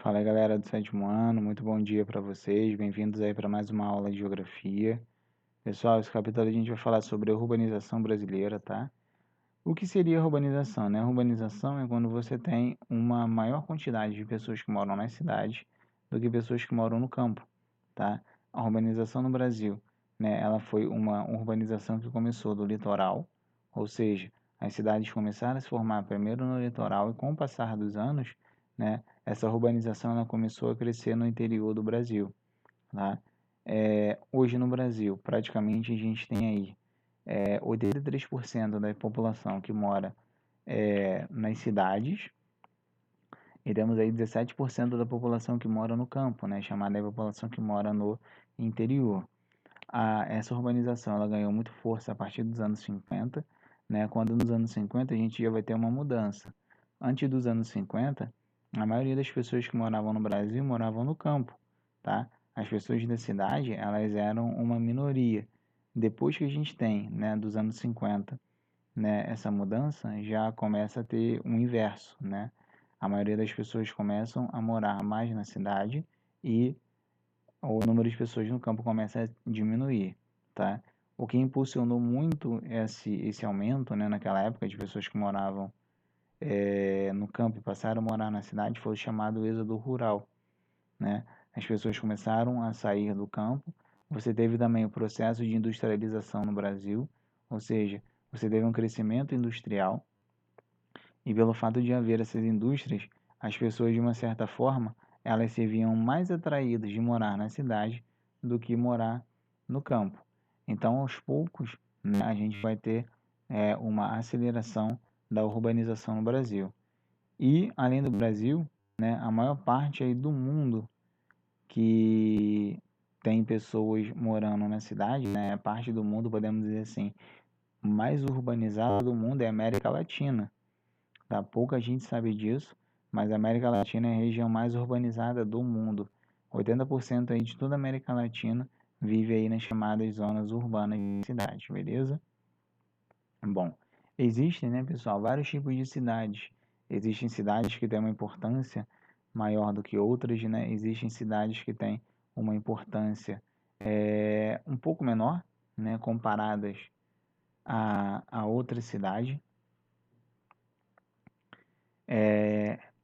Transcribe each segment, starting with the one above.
Fala aí, galera do sétimo ano, muito bom dia para vocês, bem-vindos aí para mais uma aula de geografia. Pessoal, esse capítulo a gente vai falar sobre a urbanização brasileira, tá? O que seria a urbanização, né? A urbanização é quando você tem uma maior quantidade de pessoas que moram nas cidades do que pessoas que moram no campo, tá? A urbanização no Brasil, né? Ela foi uma urbanização que começou do litoral, ou seja, as cidades começaram a se formar primeiro no litoral e com o passar dos anos, né? Essa urbanização ela começou a crescer no interior do Brasil, tá? Hoje no Brasil, praticamente a gente tem aí 83% da população que mora nas cidades e temos aí 17% da população que mora no campo, né, chamada aí população que mora no interior. Essa urbanização ela ganhou muito força a partir dos anos 50, né, quando nos anos 50 a gente já vai ter uma mudança. Antes dos anos 50, a maioria das pessoas que moravam no Brasil moravam no campo, tá? As pessoas da cidade, elas eram uma minoria. Depois que a gente tem, né, dos anos 50, né, essa mudança já começa a ter um inverso, né? A maioria das pessoas começam a morar mais na cidade e o número de pessoas no campo começa a diminuir, tá? O que impulsionou muito esse aumento, né, naquela época de pessoas que moravam no campo e passaram a morar na cidade foi o chamado êxodo rural, né? As pessoas começaram a sair do campo. Você teve também o processo de industrialização no Brasil, ou seja, você teve um crescimento industrial e pelo fato de haver essas indústrias, as pessoas de uma certa forma, elas se viam mais atraídas de morar na cidade do que morar no campo. Então, aos poucos, né, a gente vai ter uma aceleração da urbanização no Brasil. E, além do Brasil, né, a maior parte aí do mundo que tem pessoas morando na cidade, né, a parte do mundo, podemos dizer assim, mais urbanizada do mundo é a América Latina. Tá? Pouca gente sabe disso, mas a América Latina é a região mais urbanizada do mundo. 80% aí de toda a América Latina vive aí nas chamadas zonas urbanas de cidades, beleza? Bom, existem, né, pessoal, vários tipos de cidades. Existem cidades que têm uma importância maior do que outras, né? Existem cidades que têm uma importância um pouco menor, né, comparadas a outra cidade.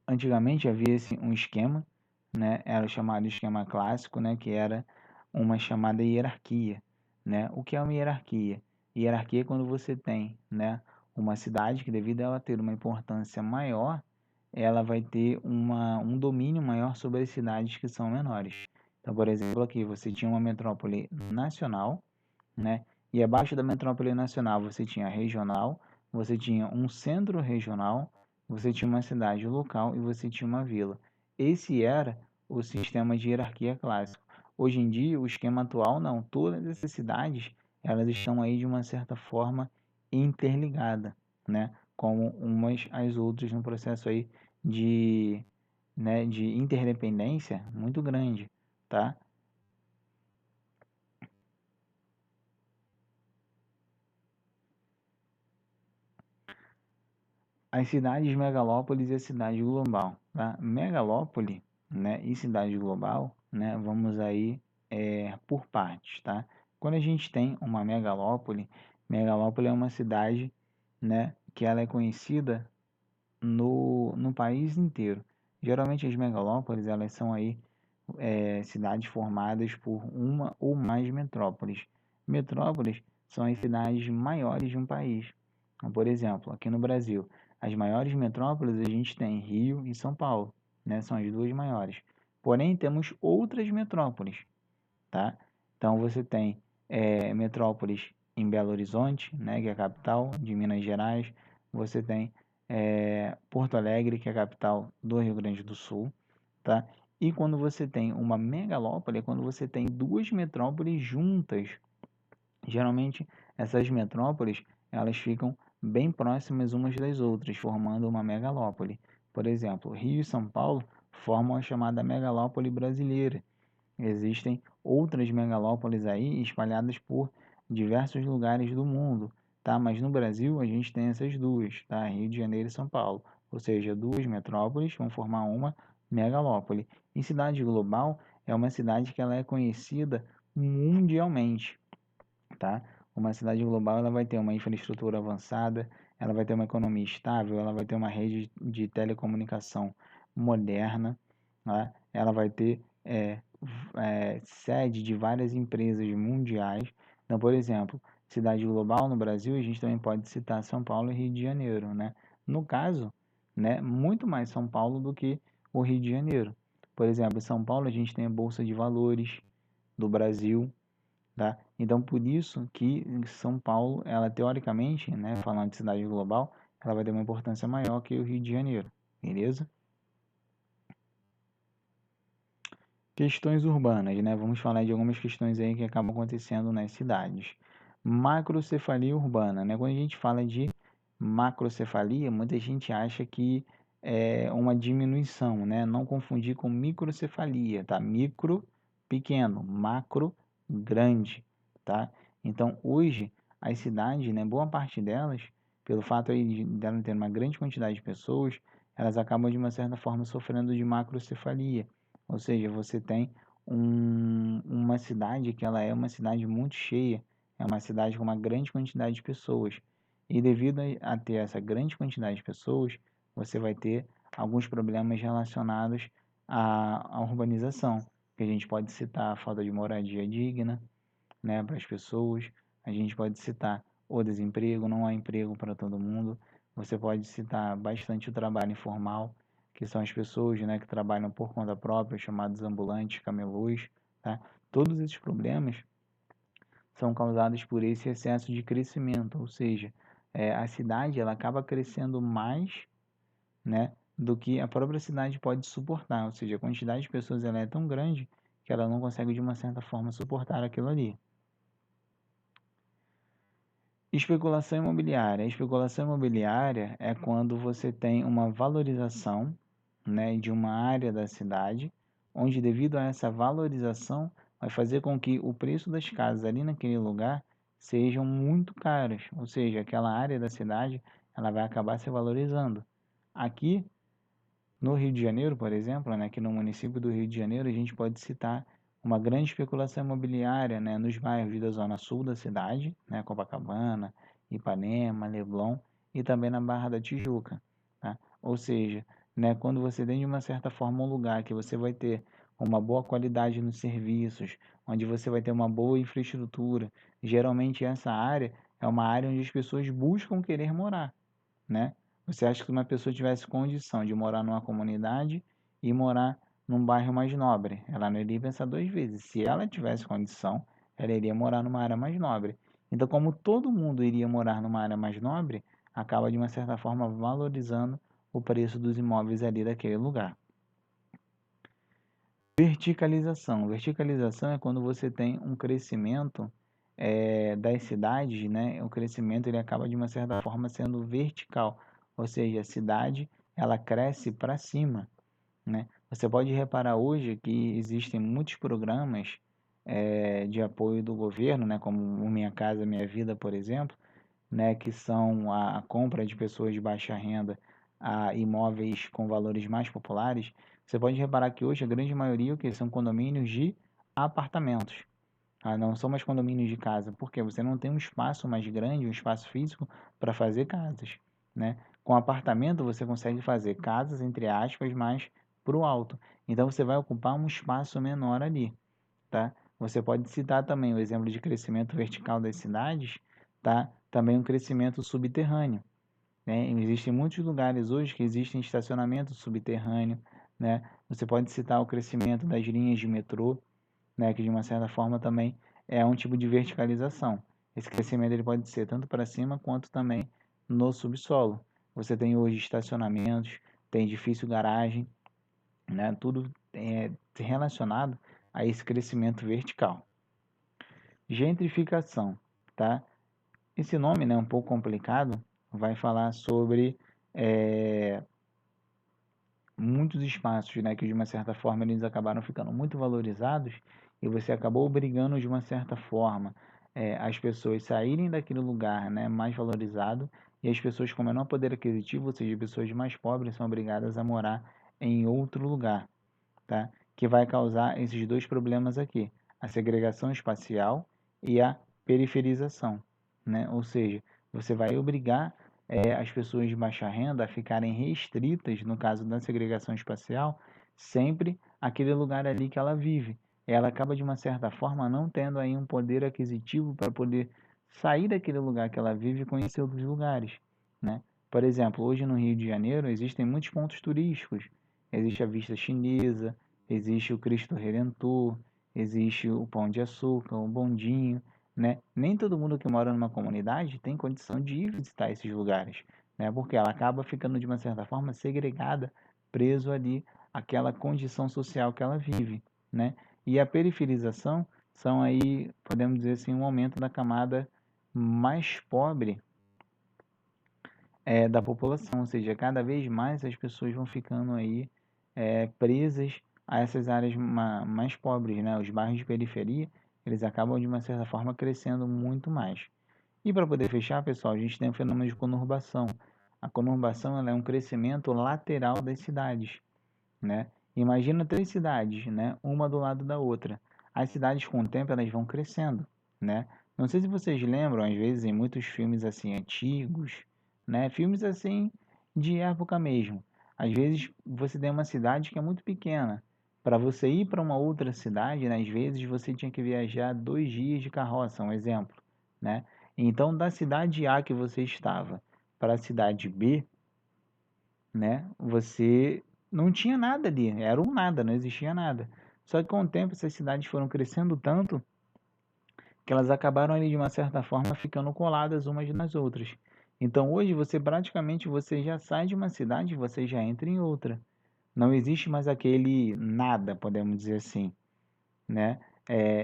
Antigamente havia um esquema, né? Era o chamado esquema clássico, né? Que era uma chamada hierarquia, né? O que é uma hierarquia? Hierarquia é quando você tem, né, uma cidade que devido a ela ter uma importância maior, ela vai ter um domínio maior sobre as cidades que são menores. Então, por exemplo, aqui você tinha uma metrópole nacional, né? E abaixo da metrópole nacional você tinha a regional, você tinha um centro regional, você tinha uma cidade local e você tinha uma vila. Esse era o sistema de hierarquia clássico. Hoje em dia, o esquema atual não. Todas essas cidades, elas estão aí de uma certa forma interligadas, né? Como umas às outras no processo aí de, né, de interdependência muito grande, tá? As cidades megalópolis e a cidade global, tá? Megalópole, né, e cidade global, né, vamos aí por partes, tá? Quando a gente tem uma megalópole é uma cidade, né, que ela é conhecida no país inteiro. Geralmente as megalópolis, elas são aí cidades formadas por uma ou mais metrópoles. Metrópoles são as cidades maiores de um país. Então, por exemplo, aqui no Brasil, as maiores metrópoles a gente tem Rio e São Paulo, né? São as duas maiores. Porém, temos outras metrópoles, tá? Então, você tem metrópoles em Belo Horizonte, né? Que é a capital de Minas Gerais. Você tem Porto Alegre, que é a capital do Rio Grande do Sul, tá? E quando você tem uma megalópole, é quando você tem duas metrópoles juntas. Geralmente, essas metrópoles, elas ficam bem próximas umas das outras, formando uma megalópole. Por exemplo, Rio e São Paulo formam a chamada megalópole brasileira. Existem outras megalópolis aí espalhadas por diversos lugares do mundo, tá? Mas no Brasil a gente tem essas duas, tá? Rio de Janeiro e São Paulo. Ou seja, duas metrópoles vão formar uma megalópole. E cidade global é uma cidade que ela é conhecida mundialmente, tá? Uma cidade global ela vai ter uma infraestrutura avançada, ela vai ter uma economia estável, ela vai ter uma rede de telecomunicação moderna, tá? Ela vai ter sede de várias empresas mundiais. Então, por exemplo, cidade global no Brasil, a gente também pode citar São Paulo e Rio de Janeiro, né? No caso, né, muito mais São Paulo do que o Rio de Janeiro. Por exemplo, em São Paulo a gente tem a Bolsa de Valores do Brasil, tá? Então, por isso que São Paulo, ela teoricamente, né, falando de cidade global, ela vai ter uma importância maior que o Rio de Janeiro, beleza? Questões urbanas, né? Vamos falar de algumas questões aí que acabam acontecendo nas cidades. Macrocefalia urbana, né? Quando a gente fala de macrocefalia, muita gente acha que é uma diminuição, né? Não confundir com microcefalia, tá? Micro, pequeno, macro, grande, tá? Então, hoje, as cidades, né? Boa parte delas, pelo fato aí de elas ter uma grande quantidade de pessoas, elas acabam, de uma certa forma, sofrendo de macrocefalia. Ou seja, você tem uma cidade que ela é uma cidade muito cheia, é uma cidade com uma grande quantidade de pessoas. E devido a ter essa grande quantidade de pessoas, você vai ter alguns problemas relacionados à urbanização, que a gente pode citar a falta de moradia digna, né, para as pessoas, a gente pode citar o desemprego, não há emprego para todo mundo, você pode citar bastante o trabalho informal, que são as pessoas, né, que trabalham por conta própria, chamados ambulantes, camelôs, tá? Todos esses problemas são causados por esse excesso de crescimento, ou seja, a cidade ela acaba crescendo mais, né, do que a própria cidade pode suportar, ou seja, a quantidade de pessoas ela é tão grande que ela não consegue de uma certa forma suportar aquilo ali. Especulação imobiliária. A especulação imobiliária é quando você tem uma valorização, né, de uma área da cidade, onde devido a essa valorização vai fazer com que o preço das casas ali naquele lugar sejam muito caras, ou seja, aquela área da cidade ela vai acabar se valorizando. Aqui no Rio de Janeiro, por exemplo, né, aqui no município do Rio de Janeiro, a gente pode citar uma grande especulação imobiliária, né, nos bairros da zona sul da cidade, né, Copacabana, Ipanema, Leblon e também na Barra da Tijuca, tá? Ou seja, né, quando você tem de uma certa forma um lugar que você vai ter uma boa qualidade nos serviços, onde você vai ter uma boa infraestrutura, geralmente essa área é uma área onde as pessoas buscam querer morar, né? Você acha que uma pessoa tivesse condição de morar numa comunidade e morar num bairro mais nobre? Ela não iria pensar duas vezes. Se ela tivesse condição, ela iria morar numa área mais nobre. Então, como todo mundo iria morar numa área mais nobre, acaba de uma certa forma valorizando o preço dos imóveis ali daquele lugar. Verticalização. Verticalização é quando você tem um crescimento das cidades, né? O crescimento ele acaba de uma certa forma sendo vertical, ou seja, a cidade ela cresce para cima, né? Você pode reparar hoje que existem muitos programas de apoio do governo, né? Como o Minha Casa Minha Vida, por exemplo, né? Que são a compra de pessoas de baixa renda a imóveis com valores mais populares. Você pode reparar que hoje a grande maioria o que são condomínios de apartamentos. Não são mais condomínios de casa, porque você não tem um espaço mais grande, um espaço físico para fazer casas, né? Com apartamento você consegue fazer casas, entre aspas, mais para o alto. Então você vai ocupar um espaço menor ali, tá? Você pode citar também o exemplo de crescimento vertical das cidades, tá? Também um crescimento subterrâneo, né? Existem muitos lugares hoje que existem estacionamento subterrâneo, né? Você pode citar o crescimento das linhas de metrô, né, que de uma certa forma também é um tipo de verticalização. Esse crescimento ele pode ser tanto para cima quanto também no subsolo. Você tem hoje estacionamentos, tem edifício garagem, né, tudo é relacionado a esse crescimento vertical. Gentrificação, tá? Esse nome, né, um pouco complicado, vai falar sobre muitos espaços, né, que de uma certa forma eles acabaram ficando muito valorizados e você acabou obrigando de uma certa forma as pessoas saírem daquele lugar, né, mais valorizado e as pessoas com menor poder aquisitivo, ou seja, pessoas mais pobres, são obrigadas a morar em outro lugar, tá? Que vai causar esses dois problemas aqui, a segregação espacial e a periferização, né? Ou seja, você vai obrigar as pessoas de baixa renda a ficarem restritas, no caso da segregação espacial, sempre aquele lugar ali que ela vive. Ela acaba, de uma certa forma, não tendo aí um poder aquisitivo para poder sair daquele lugar que ela vive e conhecer outros lugares, né? Por exemplo, hoje no Rio de Janeiro existem muitos pontos turísticos. Existe a Vista Chinesa, existe o Cristo Redentor, existe o Pão de Açúcar, o Bondinho, né? Nem todo mundo que mora numa comunidade tem condição de ir visitar esses lugares, né? Porque ela acaba ficando, de uma certa forma, segregada, preso ali àquela condição social que ela vive, né? E a periferização são aí, podemos dizer assim, um aumento da camada mais pobre da população, ou seja, cada vez mais as pessoas vão ficando aí presas a essas áreas mais pobres, né? Os bairros de periferia, eles acabam de uma certa forma crescendo muito mais. E para poder fechar, pessoal, a gente tem o fenômeno de conurbação. A conurbação, ela é um crescimento lateral das cidades, né? Imagina três cidades, né? Uma do lado da outra. As cidades, com o tempo, elas vão crescendo, né? Não sei se vocês lembram, às vezes, em muitos filmes assim antigos, né? Filmes assim de época mesmo. Às vezes você tem uma cidade que é muito pequena. Para você ir para uma outra cidade, né, às vezes você tinha que viajar 2 dias de carroça, um exemplo, né? Então, da cidade A que você estava para a cidade B, né? Você não tinha nada ali, era um nada, não existia nada. Só que com o tempo essas cidades foram crescendo tanto que elas acabaram ali, de uma certa forma, ficando coladas umas nas outras. Então hoje você praticamente você já sai de uma cidade e você já entra em outra. Não existe mais aquele nada, podemos dizer assim, né?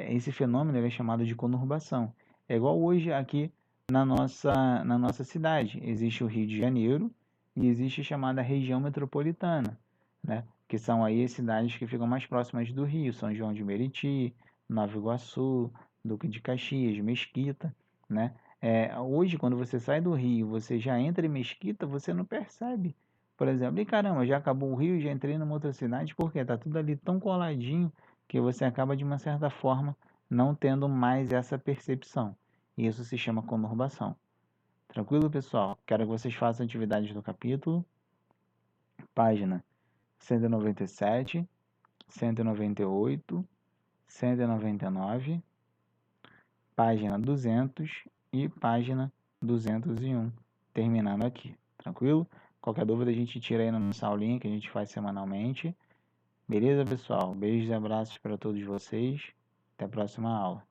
Esse fenômeno é chamado de conurbação. É igual hoje aqui na nossa cidade. Existe o Rio de Janeiro e existe a chamada região metropolitana, né? Que são aí as cidades que ficam mais próximas do Rio, São João de Meriti, Nova Iguaçu, Duque de Caxias, Mesquita, né? Hoje, quando você sai do Rio, você já entra em Mesquita, você não percebe. Por exemplo, e caramba, já acabou o Rio, já entrei numa outra cidade, porque tá tudo ali tão coladinho que você acaba, de uma certa forma, não tendo mais essa percepção. E isso se chama conurbação. Tranquilo, pessoal? Quero que vocês façam atividades do capítulo, página 197, 198, 199, página 200 e página 201, terminando aqui. Tranquilo? Qualquer dúvida a gente tira aí na nossa aulinha que a gente faz semanalmente. Beleza, pessoal? Beijos e abraços para todos vocês. Até a próxima aula.